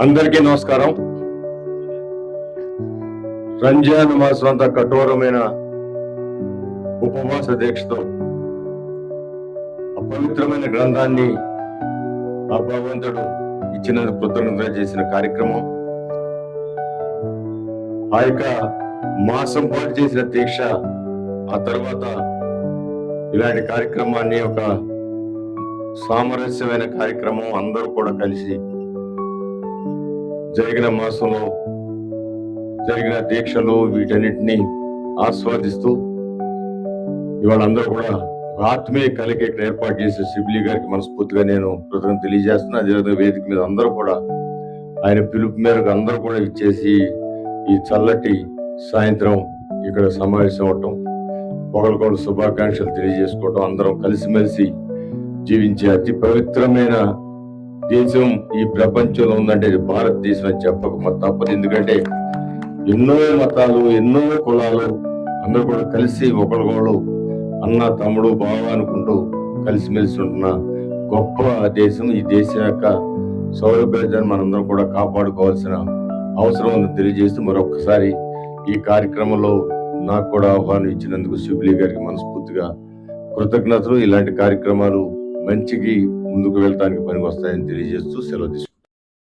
అందరికీ నమస్కారం. రంజాన్ మాసం అంతా కఠోరమైన ఉపవాస దీక్షతో అపవిత్రమైన గ్రంథాన్ని ఆ భగవంతుడు ఇచ్చినందుకు కృతజ్ఞత చేసిన కార్యక్రమం. ఆ యొక్క మాసం పాటు చేసిన దీక్ష ఆ తర్వాత ఇలాంటి కార్యక్రమాన్ని ఒక సామరస్యమైన కార్యక్రమం అందరూ కూడా కలిసి జరిగిన మాసంలో జరిగిన దీక్షలు వీటన్నిటిని ఆస్వాదిస్తూ ఇవాళ అందరూ కూడా ఆత్మీయ కలిగి ఇక్కడ ఏర్పాటు చేసే సిబ్లీ గారికి మనస్ఫూర్తిగా నేను కృతజ్ఞత తెలియజేస్తున్నా. అదేవిధంగా వేదిక మీద అందరూ కూడా ఆయన పిలుపు మేరకు అందరూ కూడా ఇచ్చేసి ఈ చల్లటి సాయంత్రం ఇక్కడ సమావేశం అవటం, ఒకరికొకరు శుభాకాంక్షలు తెలియజేసుకోవటం, అందరం కలిసిమెలిసి జీవించే అతి పవిత్రమైన దేశం ఈ ప్రపంచంలో ఉందంటే ఇది భారతదేశం అని చెప్పక తప్పదు. ఎందుకంటే ఎన్నో మతాలు, ఎన్నో కులాలు అందరూ కూడా కలిసి ఒకరికొకరు అన్న, తమ్ముడు, బావ అనుకుంటూ కలిసిమెలిసి ఉంటున్న గొప్ప దేశం. ఈ దేశం యొక్క సౌలభ్యాన్ని మనందరం కూడా కాపాడుకోవాల్సిన అవసరం ఉందని తెలియజేస్తూ మరొకసారి ఈ కార్యక్రమంలో నాకు కూడా ఆహ్వానం ఇచ్చినందుకు సిబ్లీ గారికి మనస్ఫూర్తిగా కృతజ్ఞతలు. ఇలాంటి కార్యక్రమాలు మంచికి ముందుకు వెళ్ళటానికి పనికి వస్తాయని తెలియజేస్తూ సెలవు తీసుకుంటాను.